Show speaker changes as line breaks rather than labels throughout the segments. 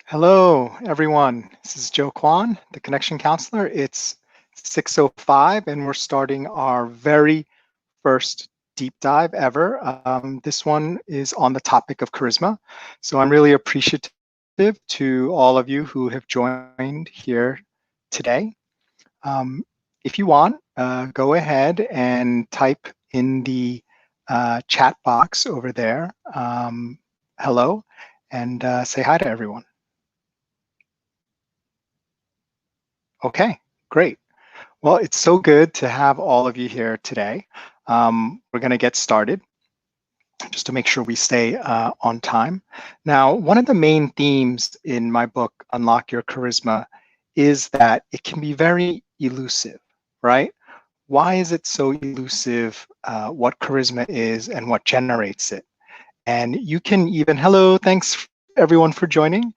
Hello, everyone. This is Joe Kwan, the Connection Counselor. It's 6:05, and we're starting our very first deep dive ever. This one is on the topic of charisma. So I'm really appreciative to all of you who have joined here today. If you want, go ahead and type in the chat box over there, hello, and say hi to everyone. Okay, great. Well, it's so good to have all of you here today. We're going to get started just to make sure we stay on time. Now, one of the main themes in my book, Unlock Your Charisma, is that it can be very elusive, right? Why is it so elusive, what charisma is and what generates it? And you can even, hello, thanks everyone for joining.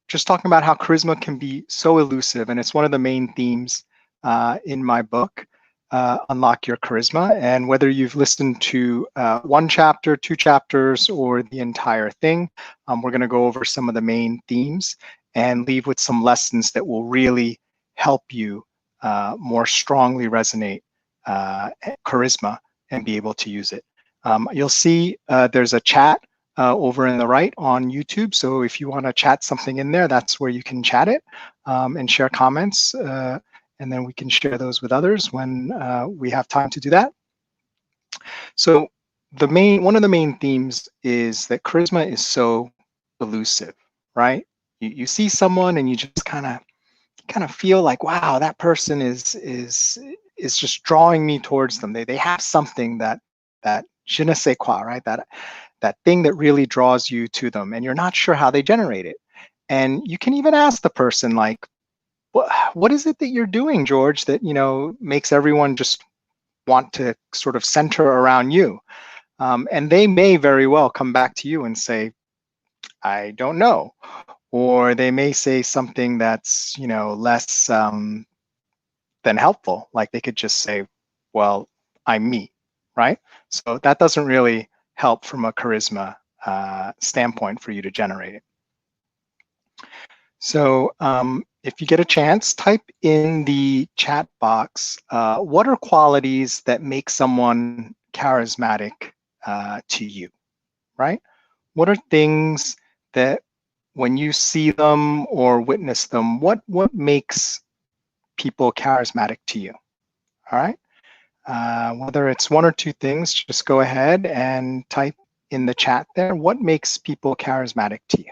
Just talking about how charisma can be so elusive, and it's one of the main themes in my book, Unlock Your Charisma. And whether you've listened to one chapter, two chapters, or the entire thing, we're going to go over some of the main themes and leave with some lessons that will really help you more strongly resonate charisma and be able to use it. You'll see there's a chat over in the right on YouTube. So if you want to chat something in there, that's where you can chat it and share comments. And then we can share those with others when we have time to do that. So one of the main themes is that charisma is so elusive, right? You see someone and you just kind of feel like, wow, that person is just drawing me towards them. They have something that je ne sais quoi, right? That thing that really draws you to them, and you're not sure how they generate it. And you can even ask the person, like, what is it that you're doing, George, that makes everyone just want to sort of center around you? And they may very well come back to you and say, I don't know. Or they may say something that's less than helpful. Like they could just say, well, I'm me, right? So that doesn't really help from a charisma standpoint for you to generate it. So if you get a chance, type in the chat box, what are qualities that make someone charismatic to you, right? What are things that when you see them or witness them, what makes people charismatic to you, all right? Whether it's one or two things, just go ahead and type in the chat there, what makes people charismatic to you?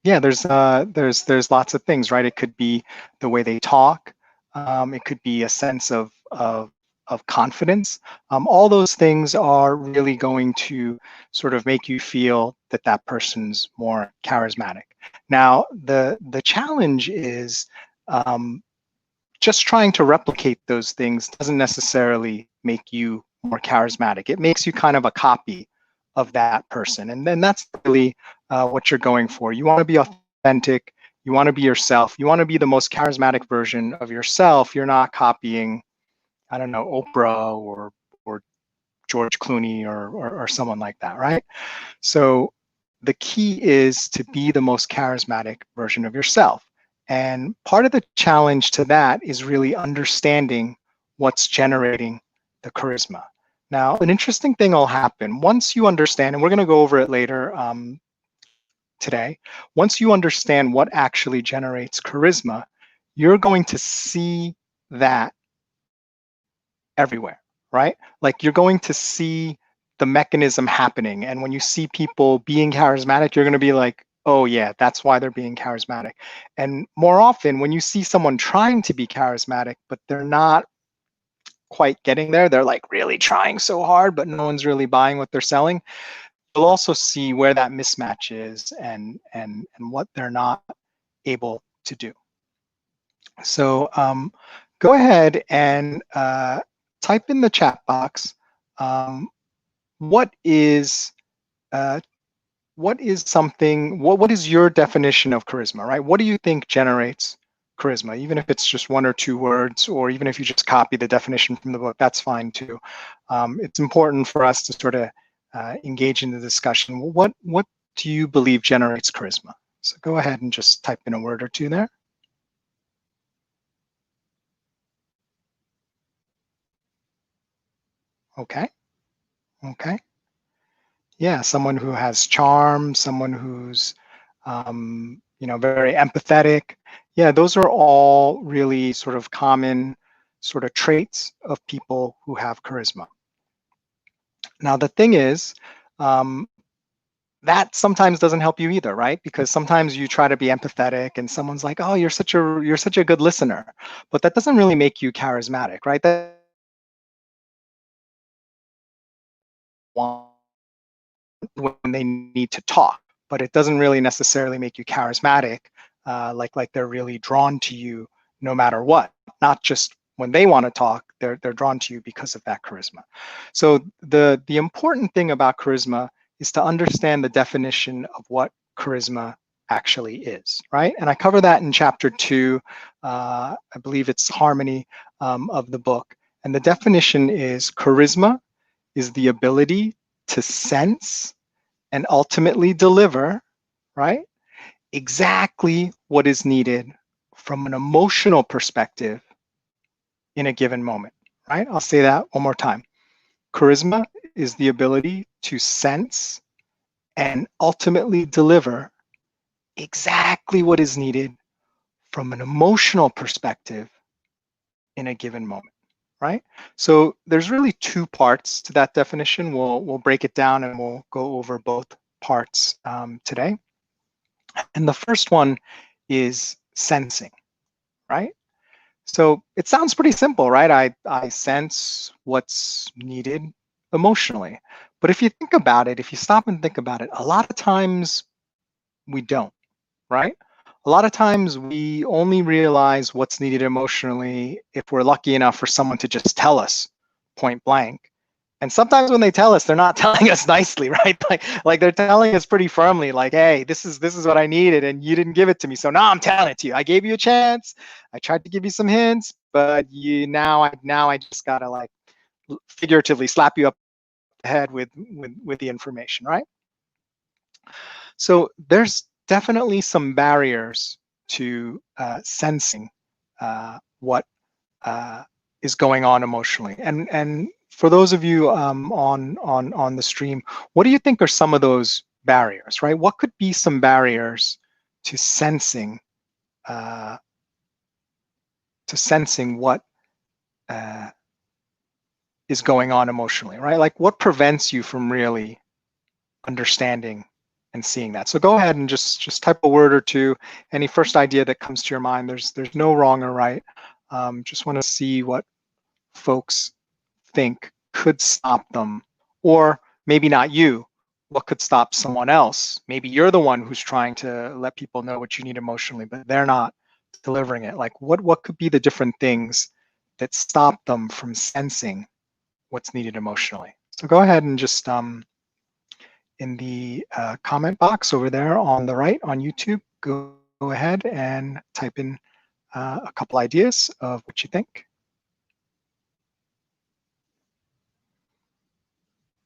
Yeah, there's lots of things, right? It could be the way they talk. It could be a sense of confidence. All those things are really going to sort of make you feel that that person's more charismatic. Now, the challenge is just trying to replicate those things doesn't necessarily make you more charismatic. It makes you kind of a copy of that person. And then that's really what you're going for. You want to be authentic. You want to be yourself. You want to be the most charismatic version of yourself. You're not copying, I don't know, Oprah or George Clooney or someone like that, right? So the key is to be the most charismatic version of yourself. And part of the challenge to that is really understanding what's generating the charisma. Now, an interesting thing will happen once you understand, and we're going to go over it later today. Once you understand what actually generates charisma, you're going to see that everywhere, right? Like you're going to see the mechanism happening. And when you see people being charismatic, you're going to be like, oh, yeah, that's why they're being charismatic. And more often, when you see someone trying to be charismatic, but they're not quite getting there, they're like really trying so hard, but no one's really buying what they're selling. You'll also see where that mismatch is and what they're not able to do. So go ahead and type in the chat box. What is something? What is your definition of charisma? Right? What do you think generates charisma, even if it's just 1 or 2 words, or even if you just copy the definition from the book, that's fine too. It's important for us to sort of engage in the discussion. Well, what do you believe generates charisma? So go ahead and just type in a word or two there. Okay. Okay. Yeah, someone who has charm, someone who's very empathetic. Yeah, those are all really sort of common sort of traits of people who have charisma. Now, the thing is, that sometimes doesn't help you either, right? Because sometimes you try to be empathetic and someone's like, "Oh, you're such a good listener," but that doesn't really make you charismatic, right? That when they need to talk, but it doesn't really necessarily make you charismatic, like they're really drawn to you no matter what, not just when they want to talk, they're drawn to you because of that charisma. So the important thing about charisma is to understand the definition of what charisma actually is, right? And I cover that in chapter 2, I believe it's harmony, of the book. And the definition is charisma is the ability to sense and ultimately deliver, right, exactly what is needed from an emotional perspective in a given moment, right? I'll say that one more time. Charisma is the ability to sense and ultimately deliver exactly what is needed from an emotional perspective in a given moment, right? So there's really 2 parts to that definition. We'll break it down and we'll go over both parts today. And the first one is sensing, right? So it sounds pretty simple, right? I sense what's needed emotionally. But if you think about it, if you stop and think about it, a lot of times we don't, right? A lot of times we only realize what's needed emotionally if we're lucky enough for someone to just tell us point blank. And sometimes when they tell us, they're not telling us nicely, right? Like they're telling us pretty firmly, like, "Hey, this is what I needed, and you didn't give it to me, so now I'm telling it to you. I gave you a chance. I tried to give you some hints, but now I just gotta like figuratively slap you up the head with the information, right?" So there's definitely some barriers to sensing what is going on emotionally. And for those of you on the stream, what do you think are some of those barriers, right? What could be some barriers to sensing uh, what is going on emotionally, right? Like what prevents you from really understanding and seeing that? So go ahead and just type a word or two, any first idea that comes to your mind. There's no wrong or right. Just want to see what folks think could stop them, or maybe not you. What could stop someone else? Maybe you're the one who's trying to let people know what you need emotionally, but they're not delivering it. Like what could be the different things that stop them from sensing what's needed emotionally? So go ahead and just in the comment box over there on the right on YouTube, go ahead and type in a couple ideas of what you think.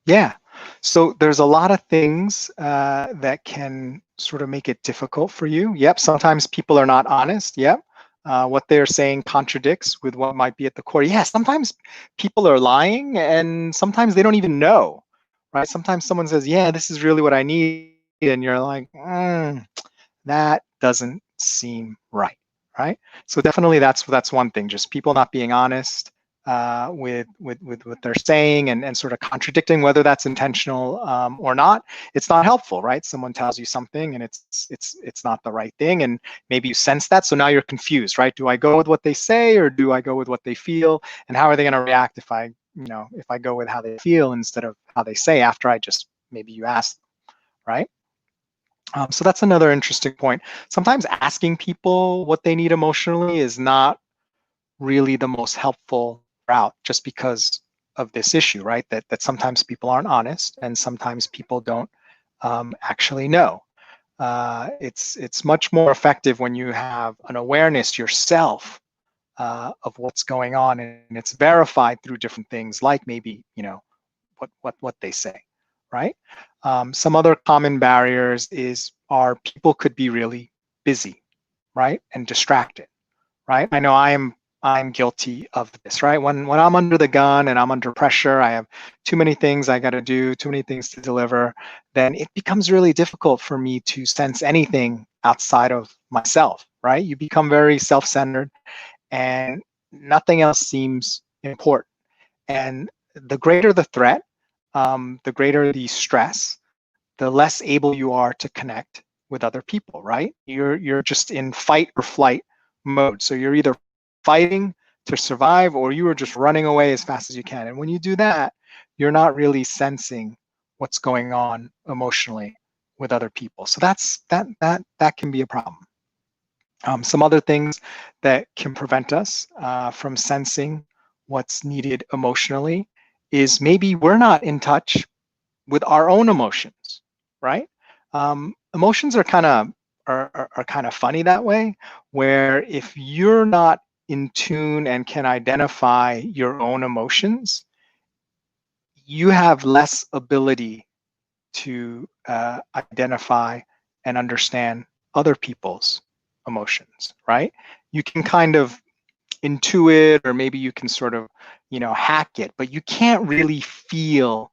Yeah, so there's a lot of things that can sort of make it difficult for you. Yep, sometimes people are not honest. Yep, what they're saying contradicts with what might be at the core. Yeah, sometimes people are lying and sometimes they don't even know, right? Sometimes someone says, "Yeah, this is really what I need," and you're like, that doesn't seem right? So definitely that's one thing, just people not being honest with what they're saying and sort of contradicting, whether that's intentional or not. It's not helpful, right? Someone tells you something and it's not the right thing, and maybe you sense that, so now you're confused, right? Do I go with what they say or do I go with what they feel? And how are they going to react if I go with how they feel instead of how they say after I just maybe you ask, right? So that's another interesting point. Sometimes asking people what they need emotionally is not really the most helpful route, just because of this issue, right? That sometimes people aren't honest and sometimes people don't actually know. It's much more effective when you have an awareness yourself of what's going on, and it's verified through different things, like maybe what they say, right? Some other common barriers are people could be really busy, right, and distracted, right? I know I'm guilty of this, right? When I'm under the gun and I'm under pressure, I have too many things I got to do, too many things to deliver, then it becomes really difficult for me to sense anything outside of myself, right? You become very self-centered and nothing else seems important. And the greater the threat, the greater the stress, the less able you are to connect with other people, right? You're just in fight or flight mode. So you're either fighting to survive or you are just running away as fast as you can. And when you do that, you're not really sensing what's going on emotionally with other people. So that can be a problem. Some other things that can prevent us from sensing what's needed emotionally is maybe we're not in touch with our own emotions, right? Emotions are kind of funny that way, where if you're not in tune and can identify your own emotions, you have less ability to identify and understand other people's emotions, right? You can kind of intuit, or maybe you can sort of, hack it, but you can't really feel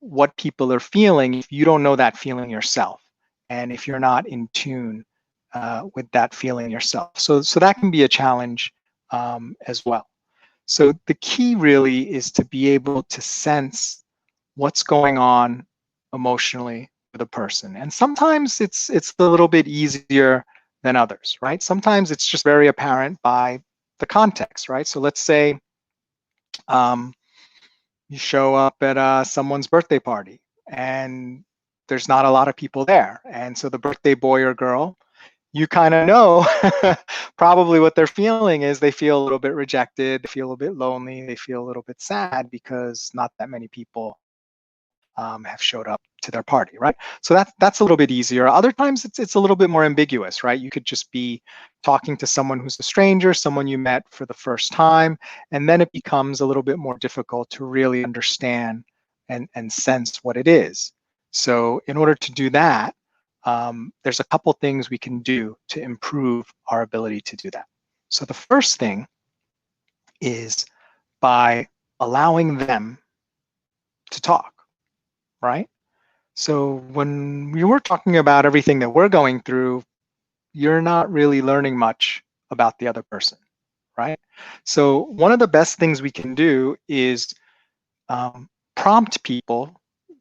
what people are feeling if you don't know that feeling yourself, and if you're not in tune with that feeling yourself. So that can be a challenge as well. So the key really is to be able to sense what's going on emotionally with a person. And sometimes it's a little bit easier than others, right? Sometimes it's just very apparent by the context, right? So let's say you show up at someone's birthday party and there's not a lot of people there. And so the birthday boy or girl, you kind of know probably what they're feeling is they feel a little bit rejected, they feel a bit lonely, they feel a little bit sad because not that many people have showed up to their party, right? So that's a little bit easier. Other times it's a little bit more ambiguous, right? You could just be talking to someone who's a stranger, someone you met for the first time, and then it becomes a little bit more difficult to really understand and sense what it is. So in order to do that, there's a couple things we can do to improve our ability to do that. So the first thing is by allowing them to talk, right? So when we were talking about everything that we're going through, you're not really learning much about the other person, right? So one of the best things we can do is prompt people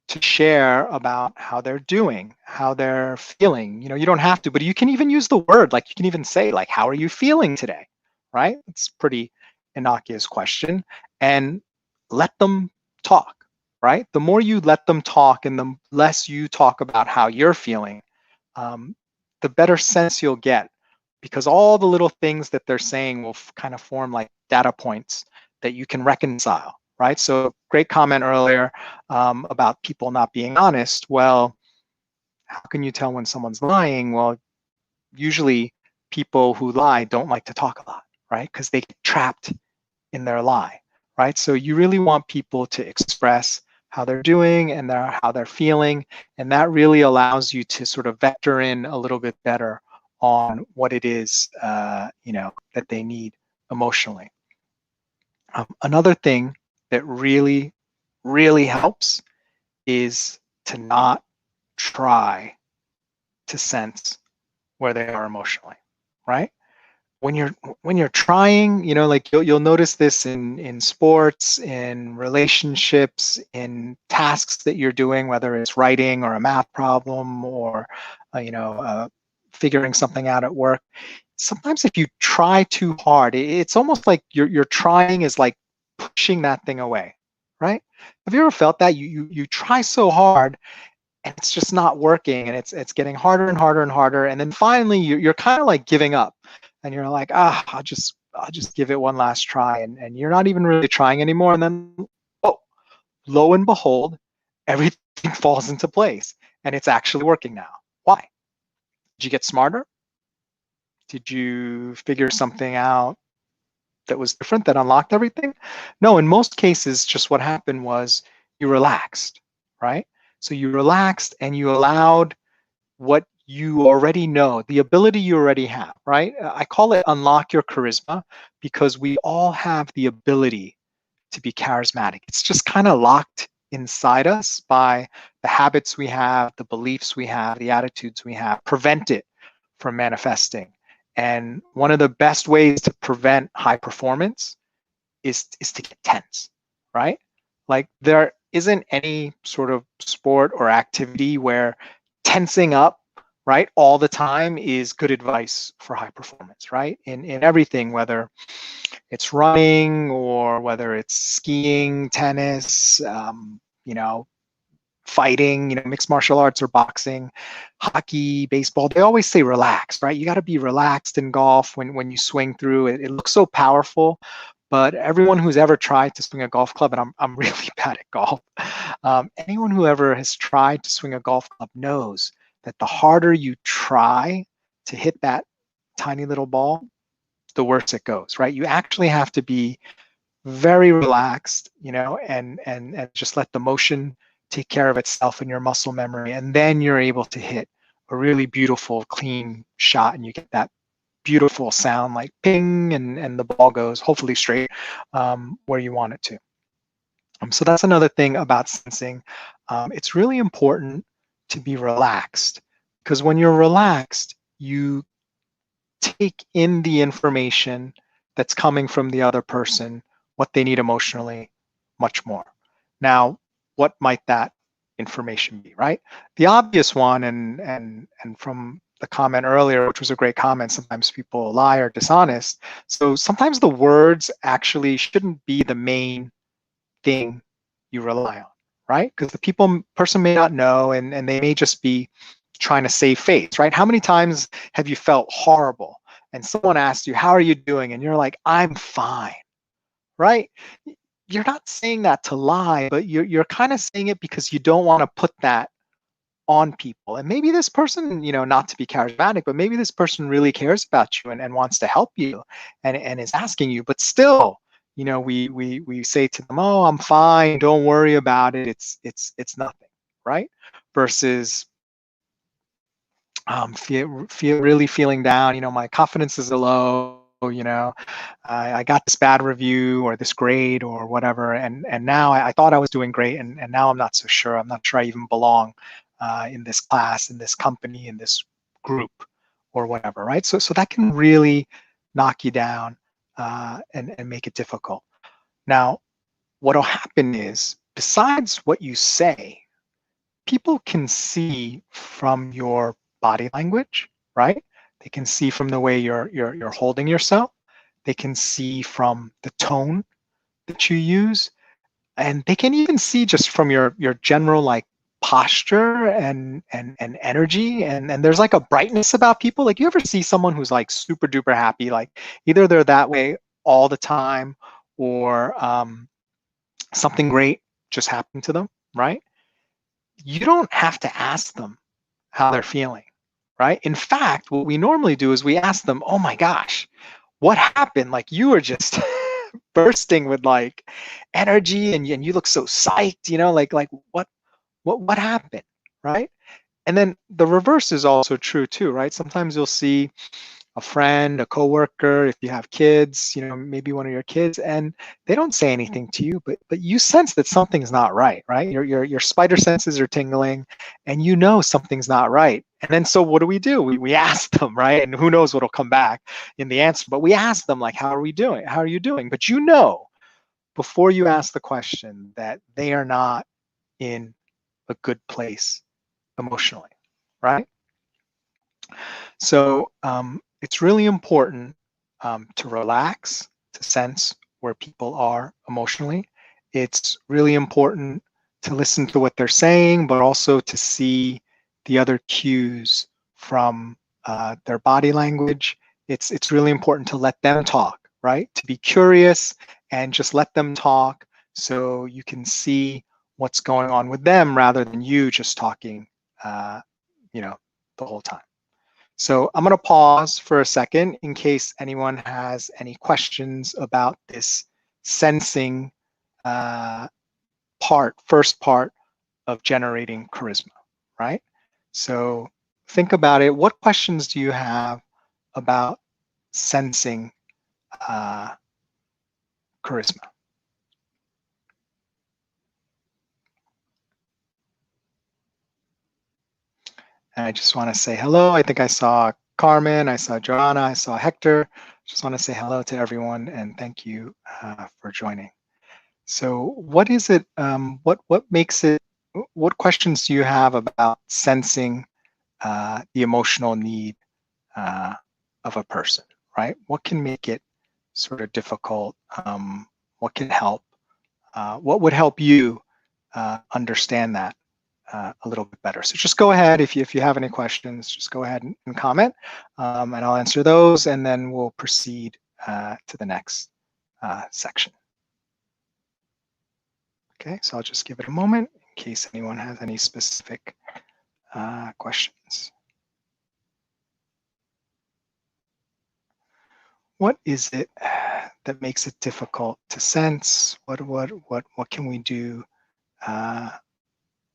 to share about how they're doing, how they're feeling. You don't have to, but you can even use the word, like you can even say, like, how are you feeling today, right? It's a pretty innocuous question. And let them talk, right? The more you let them talk and the less you talk about how you're feeling, the better sense you'll get, because all the little things that they're saying will kind of form like data points that you can reconcile, right? So great comment earlier about people not being honest. Well, how can you tell when someone's lying? Well, usually people who lie don't like to talk a lot, right? Because they get trapped in their lie, right? So you really want people to express how they're doing and how they're feeling, and that really allows you to sort of vector in a little bit better on what it is that they need emotionally. Another thing that really, really helps is to not try to sense where they are emotionally, right? When you're trying, like you'll notice this in sports, in relationships, in tasks that you're doing, whether it's writing or a math problem or figuring something out at work. Sometimes if you try too hard, it's almost like your trying is like pushing that thing away, right? Have you ever felt that you try so hard and it's just not working, and it's getting harder and harder and harder, and then finally you're kind of like giving up, and you're like, I'll just give it one last try, and you're not even really trying anymore, and then oh, lo and behold, everything falls into place and it's actually working now. Why? Did you get smarter? Did you figure something out that was different, that unlocked everything? No, in most cases, just what happened was you relaxed, right? So you relaxed and you allowed what you already know, the ability you already have, right? I call it unlock your charisma because we all have the ability to be charismatic. It's just kind of locked inside us by the habits we have, the beliefs we have, the attitudes we have, prevent it from manifesting. And one of the best ways to prevent high performance is to get tense, right? Like there isn't any sort of sport or activity where tensing up, right, all the time is good advice for high performance, right? In everything, whether it's running or whether it's skiing, tennis, you know, fighting, you know, mixed martial arts or boxing, hockey, baseball, they always say relax, right? You got to be relaxed in golf when you swing through it. It looks so powerful, but everyone who's ever tried to swing a golf club, and I'm really bad at golf, anyone who ever has tried to swing a golf club knows that the harder you try to hit that tiny little ball, the worse it goes, right? You actually have to be very relaxed, you know, and just let the motion take care of itself in your muscle memory, and then you're able to hit a really beautiful, clean shot, and you get that beautiful sound like ping, and the ball goes hopefully straight where you want it to. So that's another thing about sensing. It's really important to be relaxed because when you're relaxed, you take in the information that's coming from the other person, what they need emotionally, much more. Now, what might that information be, right? The obvious one, and from the comment earlier, which was a great comment, sometimes people lie or dishonest. So sometimes the words actually shouldn't be the main thing you rely on, right? Because the person may not know, and they may just be trying to save face, right? How many times have you felt horrible and someone asks you, how are you doing? And you're like, I'm fine, right? You're not saying that to lie, but you're kind of saying it because you don't want to put that on people. And maybe this person, you know, not to be charismatic, but maybe this person really cares about you and wants to help you and is asking you, but still, you know, we say to them, oh, I'm fine, don't worry about it, it's nothing, right? Versus really feeling down, you know, my confidence is low, you know, I got this bad review or this grade or whatever, and now I thought I was doing great, and now I'm not so sure. I'm not sure I even belong in this class, in this company, in this group, or whatever, right? So that can really knock you down and make it difficult. Now, what'll happen is, besides what you say, people can see from your body language, right? They can see from the way you're holding yourself. They can see from the tone that you use, and they can even see just from your general like posture and energy. And there's like a brightness about people. Like, you ever see someone who's like super duper happy? Like either they're that way all the time, or something great just happened to them, right? You don't have to ask them how they're feeling, right? In fact, what we normally do is we ask them, oh my gosh, what happened? Like, you were just bursting with like energy, and you look so psyched, you know, like what happened, right? And then the reverse is also true too, right? Sometimes you'll see a friend, a coworker, if you have kids, you know, maybe one of your kids, and they don't say anything to you, but you sense that something's not right, right? Your spider senses are tingling, and you know something's not right. And then so what do? We ask them, right? And who knows what'll come back in the answer, but we ask them like, how are we doing? How are you doing? But you know, before you ask the question, that they are not in a good place emotionally, right? So it's really important to relax, to sense where people are emotionally. It's really important to listen to what they're saying, but also to see the other cues from their body language. It's really important to let them talk, right? To be curious and just let them talk, so you can see what's going on with them rather than you just talking, you know, the whole time. So I'm going to pause for a second in case anyone has any questions about this sensing first part of generating charisma, right? So think about it. What questions do you have about sensing charisma? And I just want to say hello. I think I saw Carmen, I saw Joanna, I saw Hector. Just want to say hello to everyone and thank you for joining. So what is it, what makes it, what questions do you have about sensing the emotional need of a person, right? What can make it sort of difficult? What can help? What would help you understand that a little bit better? So just go ahead, if you have any questions, just go ahead and comment, and I'll answer those, and then we'll proceed to the next section. Okay, so I'll just give it a moment in case anyone has any specific questions. What is it that makes it difficult to sense? What can we do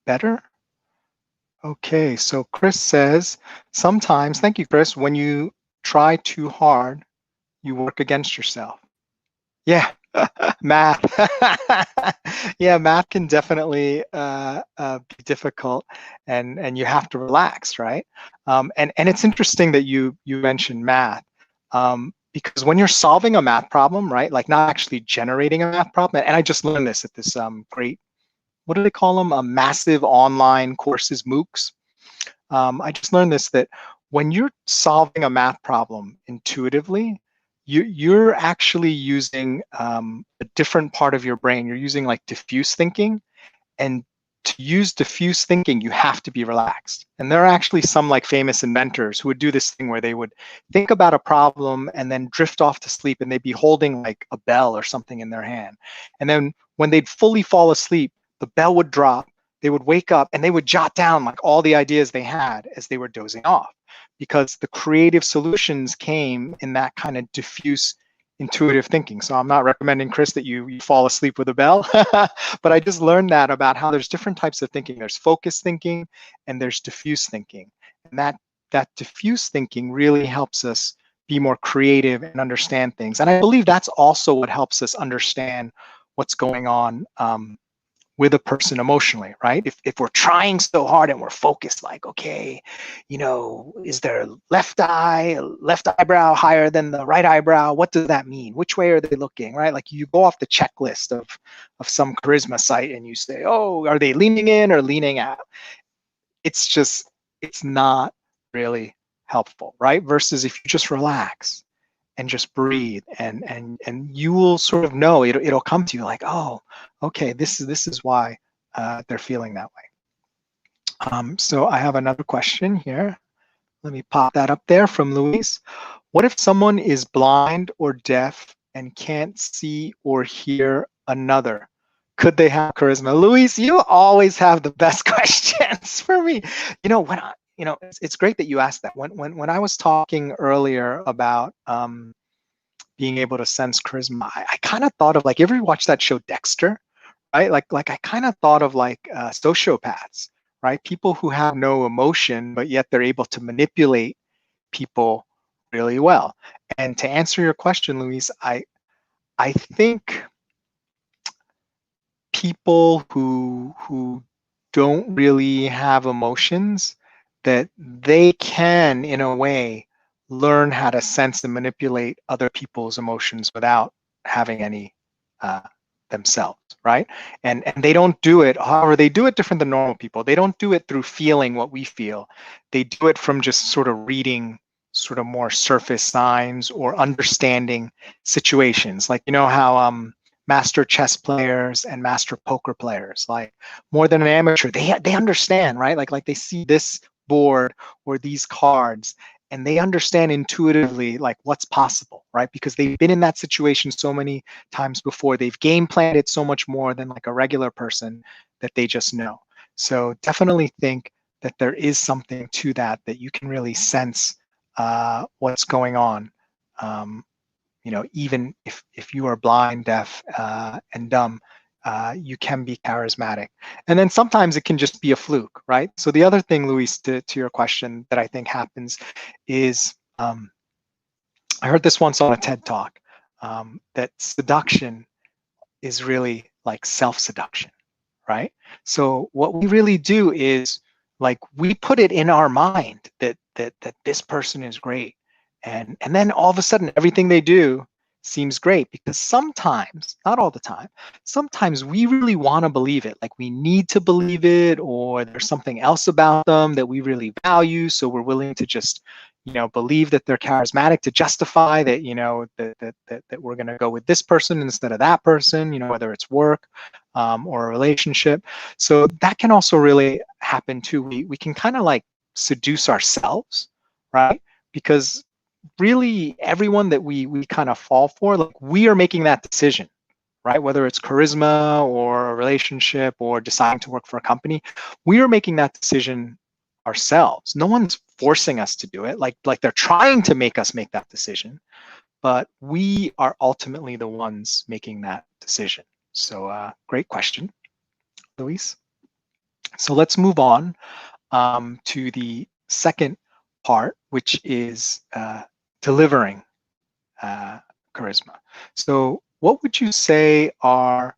better? Okay, so Chris says, sometimes, thank you, Chris, when you try too hard, you work against yourself. Yeah, math. Yeah, math can definitely be difficult, and you have to relax, right? And it's interesting that you mentioned math, because when you're solving a math problem, right, like not actually generating a math problem, and I just learned this at this great, what do they call them? Massive online courses, MOOCs. I just learned this, that when you're solving a math problem intuitively, you're actually using a different part of your brain. You're using like diffuse thinking, and to use diffuse thinking, you have to be relaxed. And there are actually some like famous inventors who would do this thing where they would think about a problem and then drift off to sleep, and they'd be holding like a bell or something in their hand. And then when they'd fully fall asleep, the bell would drop, they would wake up, and they would jot down like all the ideas they had as they were dozing off, because the creative solutions came in that kind of diffuse intuitive thinking. So I'm not recommending, Chris, that you fall asleep with a bell, but I just learned that about how there's different types of thinking. There's focused thinking and there's diffuse thinking. And that diffuse thinking really helps us be more creative and understand things. And I believe that's also what helps us understand what's going on with a person emotionally, right? If we're trying so hard and we're focused, like, okay, is their left eyebrow higher than the right eyebrow? What does that mean? Which way are they looking, right? Like you go off the checklist of some charisma site and you say, oh, are they leaning in or leaning out? It's not really helpful, right? Versus if you just relax and just breathe, and you will sort of know, it'll come to you like, oh, okay, this is why they're feeling that way. So I have another question here. Let me pop that up there from Louise. What if someone is blind or deaf and can't see or hear another? Could they have charisma? Louise, you always have the best questions for me. It's great that you asked that. When I was talking earlier about being able to sense charisma, I kind of thought of, like, you ever watch that show Dexter, right? Like I kind of thought of like sociopaths, right? People who have no emotion, but yet they're able to manipulate people really well. And to answer your question, Louise, I think people who don't really have emotions, that they can, in a way, learn how to sense and manipulate other people's emotions without having any themselves, right? And they don't do it, however, they do it different than normal people. They don't do it through feeling what we feel. They do it from just sort of reading sort of more surface signs or understanding situations. Like, how master chess players and master poker players, like more than an amateur, they understand, right? Like they see this board or these cards, and they understand intuitively like what's possible, right? Because they've been in that situation so many times before. They've game planned it so much more than like a regular person, that they just know. So definitely think that there is something to that you can really sense what's going on. You know, even if you are blind, deaf, and dumb, you can be charismatic. And then sometimes it can just be a fluke, right? So the other thing, Louise, to your question that I think happens is, I heard this once on a TED Talk, that seduction is really like self-seduction, right? So what we really do is, like, we put it in our mind that this person is great, and then all of a sudden everything they do seems great, because sometimes, not all the time, sometimes we really want to believe it, like we need to believe it, or there's something else about them that we really value, so we're willing to just, you know, believe that they're charismatic to justify that, you know, that we're going to go with this person instead of that person, you know, whether it's work or a relationship. So that can also really happen too. We can kind of like seduce ourselves, right? Because really everyone that we kind of fall for, like, we are making that decision, right? Whether it's charisma or a relationship or deciding to work for a company, we are making that decision ourselves. No one's forcing us to do it. Like they're trying to make us make that decision, but we are ultimately the ones making that decision. So great question, Louise. So let's move on to the second part, which is delivering charisma. So what would you say are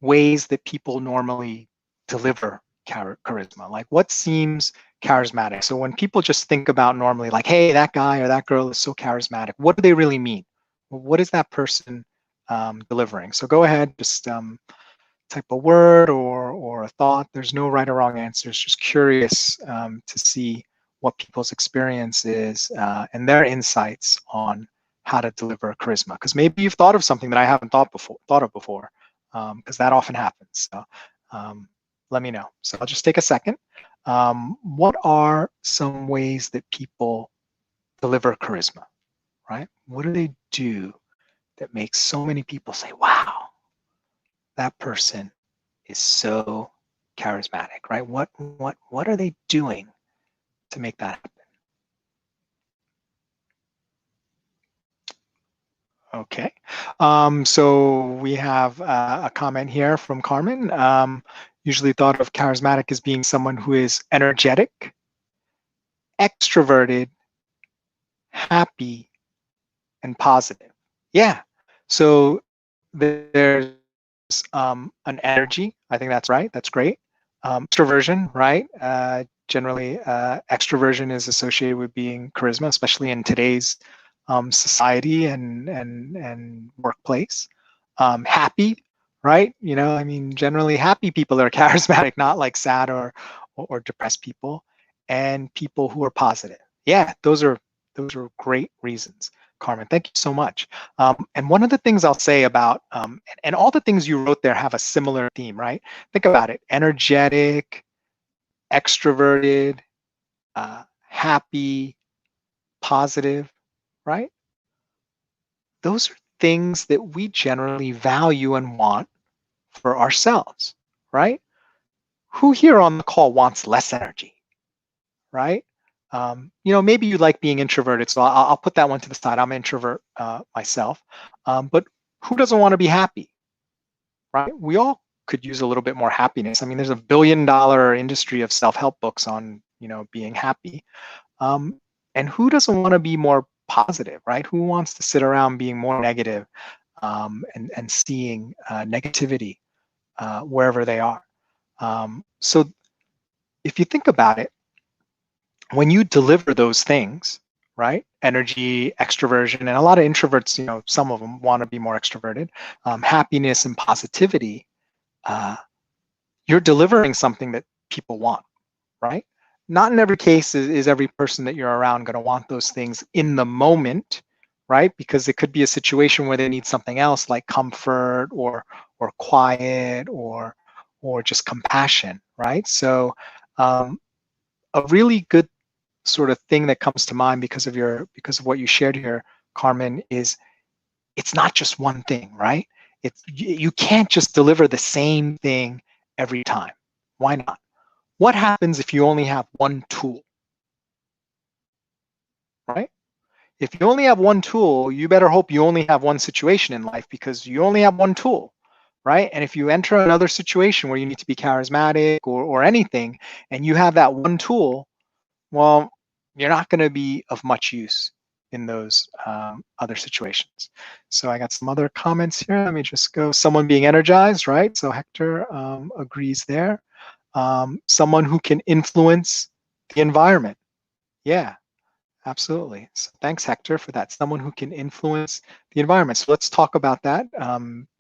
ways that people normally deliver charisma? Like, what seems charismatic? So when people just think about normally, like, hey, that guy or that girl is so charismatic, what do they really mean? What is that person delivering? So go ahead, just type a word or a thought. There's no right or wrong answers. Just curious to see what people's experience is and their insights on how to deliver charisma. Because maybe you've thought of something that I haven't thought of before, because that often happens. So let me know. So I'll just take a second. What are some ways that people deliver charisma, right? What do they do that makes so many people say, wow, that person is so charismatic, right? What are they doing to make that happen? Okay, so we have a comment here from Carmen. Usually thought of charismatic as being someone who is energetic, extroverted, happy, and positive. Yeah, so there's an energy. I think that's right. That's great. Extroversion, right? Generally, extroversion is associated with being charisma, especially in today's society and workplace. Happy, right? You know, I mean, generally happy people are charismatic, not like sad or depressed people, and people who are positive. Yeah, those are great reasons, Carmen. Thank you so much. And one of the things I'll say about, and all the things you wrote there have a similar theme, right? Think about it: energetic, extroverted, happy, positive, right? Those are things that we generally value and want for ourselves, right? Who here on the call wants less energy, right? You know, maybe you like being introverted, so I'll put that one to the side. I'm an introvert myself, but who doesn't want to be happy, right? We all could use a little bit more happiness. I mean, there's $1 billion industry of self-help books on, you know, being happy. And who doesn't want to be more positive, right? Who wants to sit around being more negative and seeing negativity wherever they are? So if you think about it, when you deliver those things, right? Energy, extroversion, and a lot of introverts, you know, some of them want to be more extroverted, happiness and positivity, you're delivering something that people want, right? Not in every case is every person that you're around going to want those things in the moment, right? Because it could be a situation where they need something else, like comfort or quiet or just compassion, right? So a really good sort of thing that comes to mind because of what you shared here, Carmen, is it's not just one thing, right? You can't just deliver the same thing every time. Why not? What happens if you only have one tool, right? if you only have one tool, you better hope you only have one situation in life, because you only have one tool, right? And if you enter another situation where you need to be charismatic or anything, and you have that one tool, well, you're not going to be of much use in those other situations. So I got some other comments here. Let me just go. Someone being energized, right? So Hector agrees there. Someone who can influence the environment. Yeah, absolutely. So thanks, Hector, for that. Someone who can influence the environment. So let's talk about that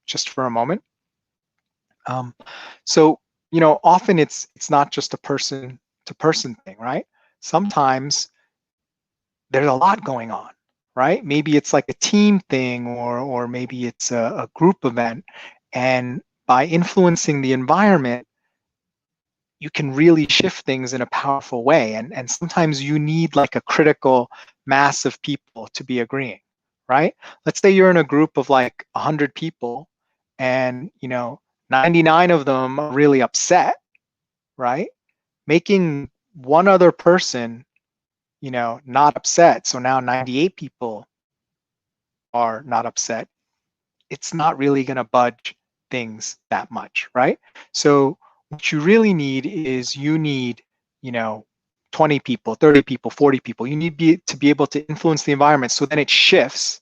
just for a moment. So, often it's not just a person-to-person thing, right? Sometimes there's a lot going on, right? Maybe it's like a team thing, or maybe it's a group event. And by influencing the environment, you can really shift things in a powerful way. And sometimes you need like a critical mass of people to be agreeing, right? Let's say you're in a group of like 100 people, and 99 of them are really upset, right? Making one other person, not upset, so now 98 people are not upset, it's not really going to budge things that much, right? So what you really need is, you need 20 people, 30 people, 40 people. You need to be able to influence the environment, so then it shifts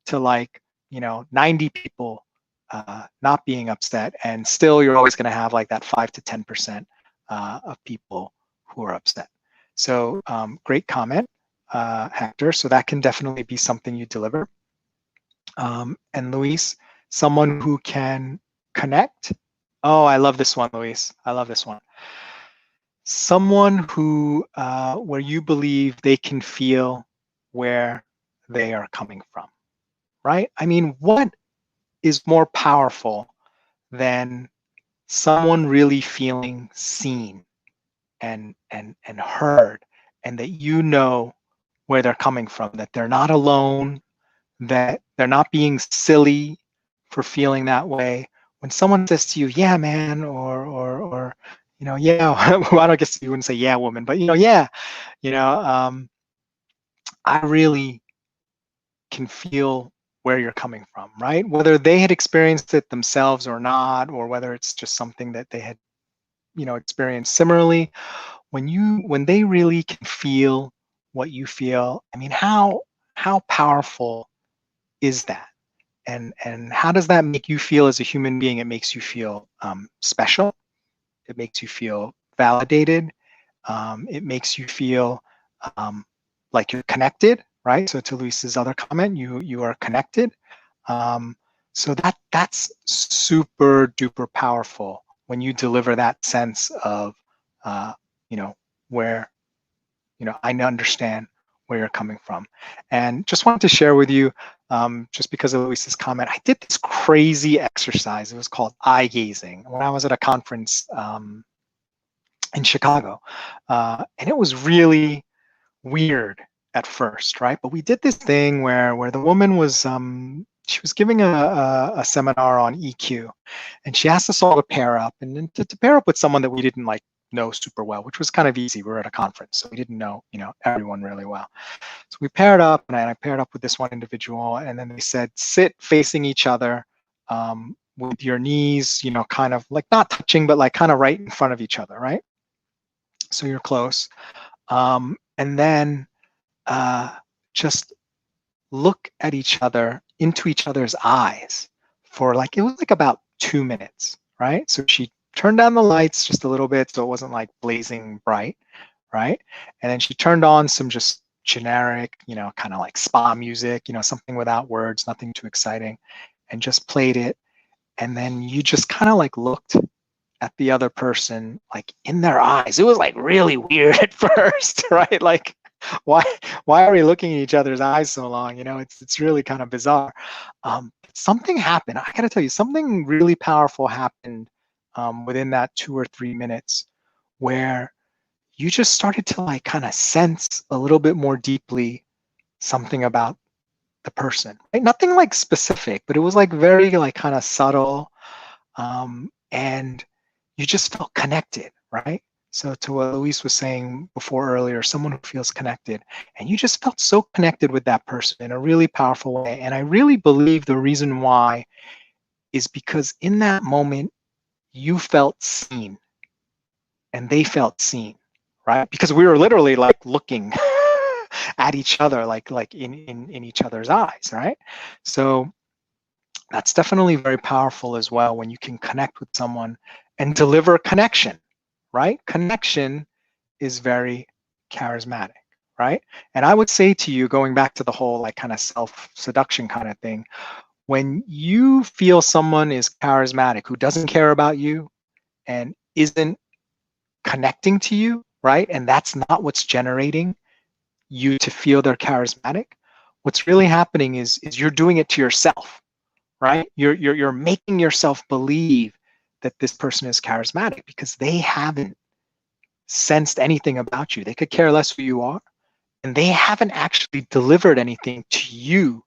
to like 90 people not being upset, and still you're always going to have like that 5 to 10% of people who are upset. So great comment, Hector. So that can definitely be something you deliver. And Louise, someone who can connect. Oh, I love this one, Louise. I love this one. Someone who, where you believe they can feel where they are coming from, right? I mean, what is more powerful than someone really feeling seen and heard, and that where they're coming from, that they're not alone, that they're not being silly for feeling that way. When someone says to you, "Yeah, man," or "Yeah," well, I don't guess you wouldn't say "Yeah, woman," but "Yeah," I really can feel where you're coming from, right? Whether they had experienced it themselves or not, or whether it's just something that they had, experienced similarly. When they really can feel what you feel, I mean, how powerful is that? And how does that make you feel as a human being? It makes you feel special. It makes you feel validated. It makes you feel like you're connected, right? So to Luis's other comment, you are connected. So that's super duper powerful when you deliver that sense of where I understand where you're coming from. And just wanted to share with you, just because of Luis's comment, I did this crazy exercise. It was called eye gazing when I was at a conference in Chicago. And it was really weird at first, right? But we did this thing where the woman was, she was giving a seminar on EQ, and she asked us all to pair up, and then to pair up with someone that we didn't like know super well, which was kind of easy. We were at a conference, so we didn't know, everyone really well. So we paired up, and I paired up with this one individual, and then they said, sit facing each other with your knees, kind of like not touching, but like kind of right in front of each other, right? So you're close. And then just look at each other, into each other's eyes for it was like about 2 minutes, right? So she turned down the lights just a little bit so it wasn't like blazing bright, right? And then she turned on some just generic, kind of like spa music, something without words, nothing too exciting, and just played it. And then you just kind of like looked at the other person, like in their eyes. It was like really weird at first, right? Like, why are we looking at each other's eyes so long? It's really kind of bizarre. Something happened. I gotta tell you, something really powerful happened within that 2 or 3 minutes, where you just started to like kind of sense a little bit more deeply something about the person. Right? Nothing like specific, but it was like very like kind of subtle, and you just felt connected, right? So to what Louise was saying before earlier, someone who feels connected, and you just felt so connected with that person in a really powerful way. And I really believe the reason why is because in that moment, you felt seen and they felt seen, right? Because we were literally like looking at each other, like in each other's eyes, right? So that's definitely very powerful as well when you can connect with someone and deliver connection, right? Connection is very charismatic, right? And I would say to you, going back to the whole like kind of self-seduction kind of thing, when you feel someone is charismatic, who doesn't care about you and isn't connecting to you, right? And that's not what's generating you to feel they're charismatic. What's really happening is you're doing it to yourself, right? You're making yourself believe that this person is charismatic because they haven't sensed anything about you. They could care less who you are, and they haven't actually delivered anything to you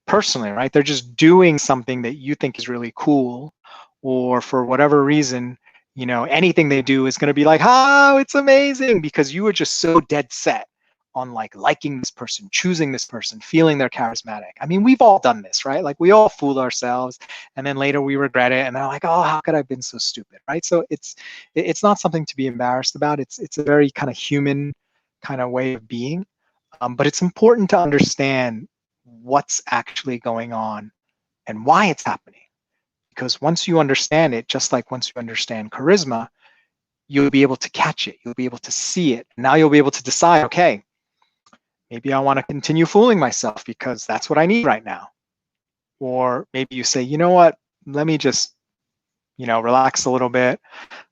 personally, right? They're just doing something that you think is really cool, or for whatever reason, you know, anything they do is going to be like, oh, it's amazing, because you were just so dead set on like liking this person, choosing this person, feeling they're charismatic. I mean, we've all done this, right? Like we all fool ourselves, and then later we regret it, and they're like, oh, how could I have been so stupid, right? So it's not something to be embarrassed about. It's a very kind of human kind of way of being, but it's important to understand what's actually going on and why it's happening. Because once you understand it, just like once you understand charisma, you'll be able to catch it. You'll be able to see it. Now you'll be able to decide, okay, maybe I want to continue fooling myself because that's what I need right now. Or maybe you say, you know what, let me just, you know, relax a little bit.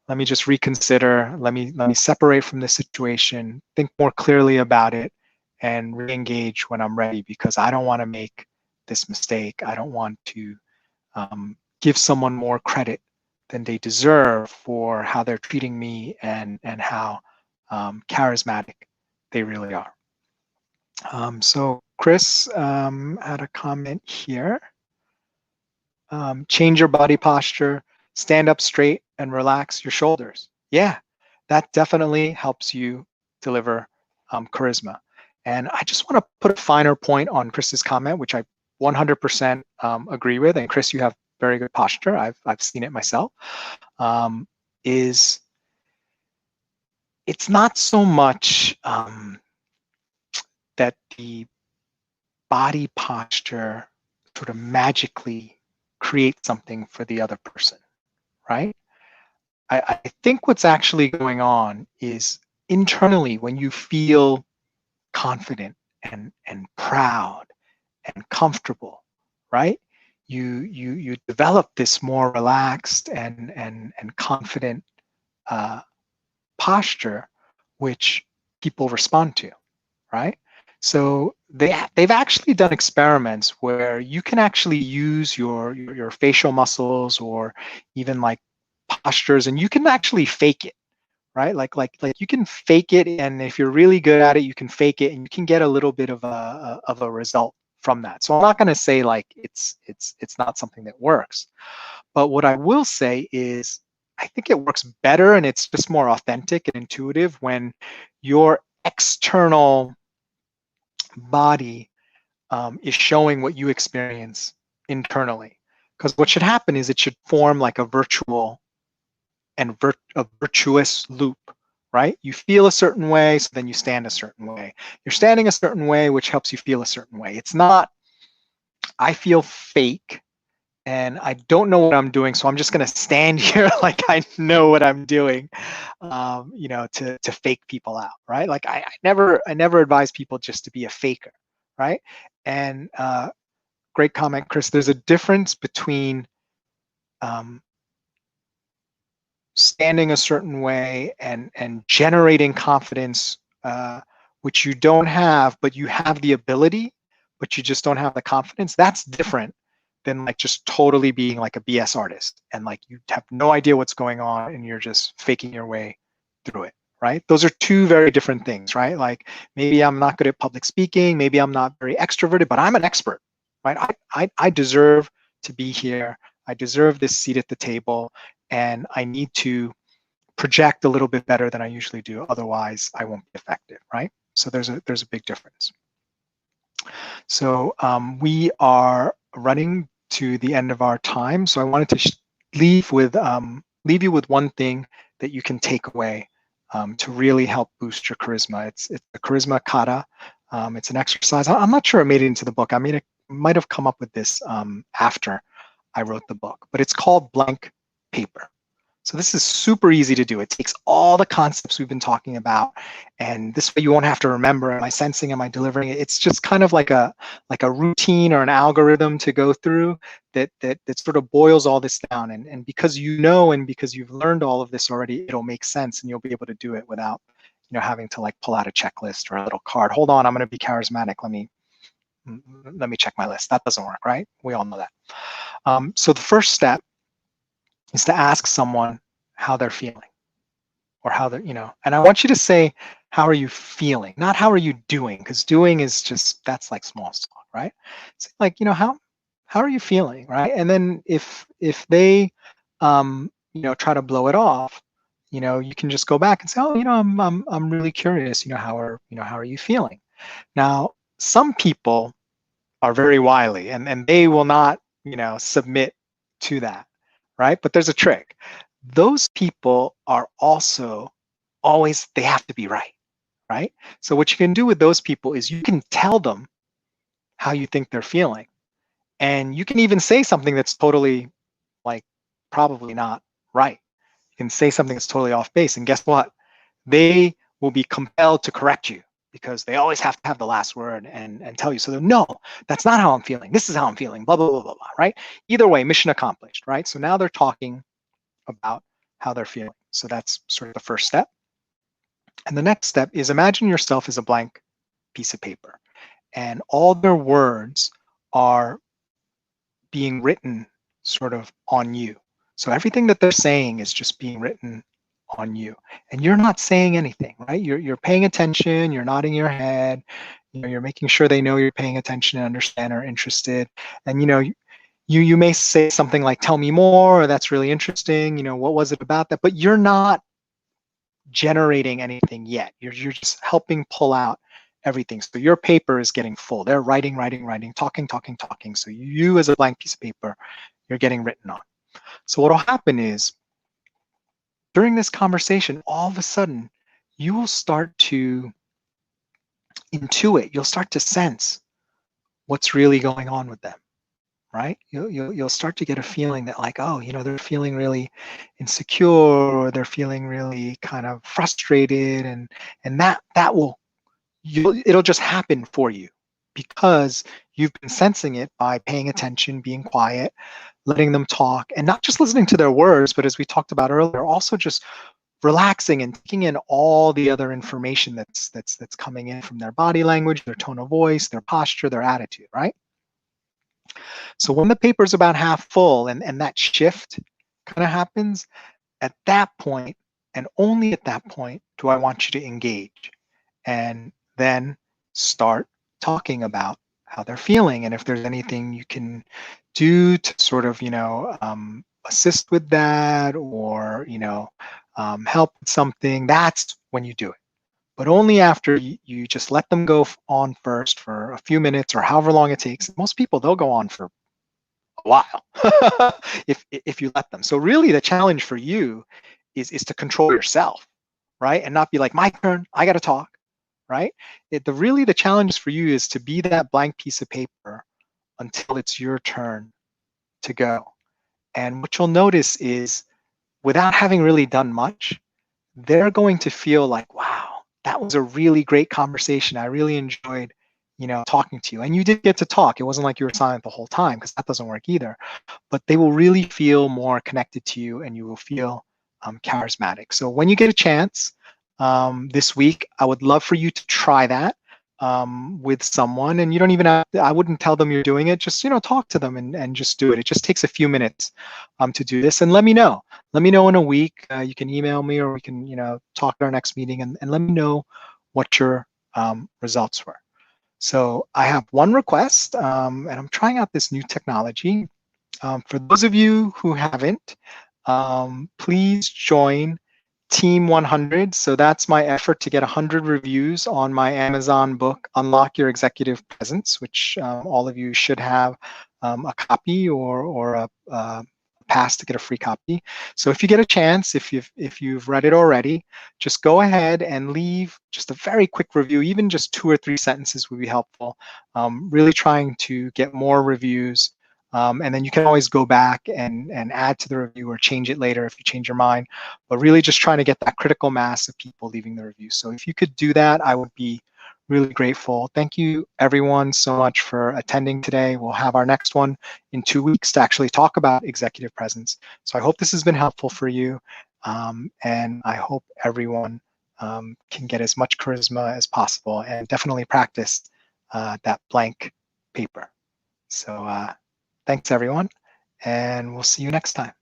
Let me just reconsider. Let me separate from this situation, think more clearly about it, and re-engage when I'm ready, because I don't want to make this mistake. I don't want to give someone more credit than they deserve for how they're treating me and how charismatic they really are. So Chris had a comment here. Change your body posture, stand up straight and relax your shoulders. Yeah, that definitely helps you deliver charisma. And I just want to put a finer point on Chris's comment, which I 100% agree with. And Chris, you have very good posture. I've seen it myself. Is it's not so much that the body posture sort of magically creates something for the other person, right? I think what's actually going on is internally, when you feel confident and proud and comfortable, right? You develop this more relaxed and confident posture, which people respond to, right? So they've actually done experiments where you can actually use your facial muscles or even like postures, and you can actually fake it, right? Like you can fake it, and if you're really good at it, you can fake it, and you can get a little bit of a result from that. So I'm not going to say like it's not something that works, but what I will say is I think it works better, and it's just more authentic and intuitive when your external body is showing what you experience internally. Because what should happen is it should form like a virtual and a virtuous loop, right? You feel a certain way, so then you stand a certain way. You're standing a certain way, which helps you feel a certain way. It's not, I feel fake and I don't know what I'm doing, so I'm just going to stand here like I know what I'm doing, you know, to fake people out, right? Like I never advise people just to be a faker, right? And great comment, Chris. There's a difference between standing a certain way and generating confidence, which you don't have, but you have the ability, but you just don't have the confidence. That's different than like just totally being like a BS artist and like you have no idea what's going on and you're just faking your way through it, right? Those are two very different things, right? Like maybe I'm not good at public speaking, maybe I'm not very extroverted, but I'm an expert, right? I deserve to be here. I deserve this seat at the table, and I need to project a little bit better than I usually do. Otherwise, I won't be effective, right? So there's a big difference. So we are running to the end of our time. So I wanted to leave you with one thing that you can take away to really help boost your charisma. It's the Charisma Kata. It's an exercise. I'm not sure I made it into the book. I might have come up with this after I wrote the book, but it's called blank paper. So this is super easy to do. It takes all the concepts we've been talking about, and this way you won't have to remember, am I sensing, am I delivering it? It's just kind of like a routine or an algorithm to go through that sort of boils all this down. And because you know, and because you've learned all of this already, it'll make sense, and you'll be able to do it without, having to like pull out a checklist or a little card. Hold on, I'm going to be charismatic. Let me check my list. That doesn't work, right? We all know that. So the first step is to ask someone how they're feeling, or how they're, and I want you to say, how are you feeling? Not how are you doing, because doing is just, that's like small talk, right? It's like, how are you feeling, right? And then if they, try to blow it off, you can just go back and say, oh, I'm really curious, how are you feeling? Now, some people are very wily, and they will not, submit to that, right? But there's a trick. Those people are also always, they have to be right, right? So what you can do with those people is you can tell them how you think they're feeling. And you can even say something that's totally, like, probably not right. You can say something that's totally off base. And guess what? They will be compelled to correct you, because they always have to have the last word and tell you. So no, that's not how I'm feeling. This is how I'm feeling, blah, blah, blah, blah, blah, right? Either way, mission accomplished, right? So now they're talking about how they're feeling. So that's sort of the first step. And the next step is, imagine yourself as a blank piece of paper, and all their words are being written sort of on you. So everything that they're saying is just being written on you, and you're not saying anything, right? You're paying attention, you're nodding your head, you're making sure they know you're paying attention and understand or interested. And you may say something like, tell me more, or that's really interesting, what was it about that? But you're not generating anything yet. You're just helping pull out everything. So your paper is getting full. They're writing, talking. So you, as a blank piece of paper, you're getting written on. So what'll happen is, during this conversation, all of a sudden, you will start to intuit, you'll start to sense what's really going on with them, right? You'll start to get a feeling that, like, oh, they're feeling really insecure, or they're feeling really kind of frustrated, and it'll just happen for you, because you've been sensing it by paying attention, being quiet, letting them talk, and not just listening to their words, but as we talked about earlier, also just relaxing and taking in all the other information that's coming in from their body language, their tone of voice, their posture, their attitude, right? So when the paper's about half full, and that shift kind of happens, at that point, and only at that point, do I want you to engage, and then start talking about how they're feeling, and if there's anything you can do to sort of, assist with that, or, help with something. That's when you do it. But only after you just let them go on first for a few minutes, or however long it takes. Most people, they'll go on for a while if you let them. So really the challenge for you is to control yourself, right? And not be like, my turn, I got to talk, right? The challenge for you is to be that blank piece of paper until it's your turn to go. And what you'll notice is, without having really done much, they're going to feel like, wow, that was a really great conversation. I really enjoyed, talking to you. And you did get to talk. It wasn't like you were silent the whole time, because that doesn't work either. But they will really feel more connected to you, and you will feel charismatic. So when you get a chance this week, I would love for you to try that with someone. And you don't even I wouldn't tell them you're doing it. Just, talk to them and just do it. It just takes a few minutes to do this. And let me know. Let me know in a week. You can email me, or we can, talk at our next meeting, and let me know what your results were. So I have one request, and I'm trying out this new technology. For those of you who haven't, please join Team 100. So that's my effort to get 100 reviews on my Amazon book, Unlock Your Executive Presence, which all of you should have a copy or a pass to get a free copy. So if you get a chance, if you've read it already, just go ahead and leave just a very quick review. Even just 2 or 3 sentences would be helpful. Really trying to get more reviews. And then you can always go back and add to the review or change it later if you change your mind. But really just trying to get that critical mass of people leaving the review. So if you could do that, I would be really grateful. Thank you everyone so much for attending today. We'll have our next one in 2 weeks to actually talk about executive presence. So I hope this has been helpful for you. And I hope everyone can get as much charisma as possible and definitely practice that blank paper. So thanks everyone, and we'll see you next time.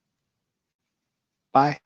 Bye.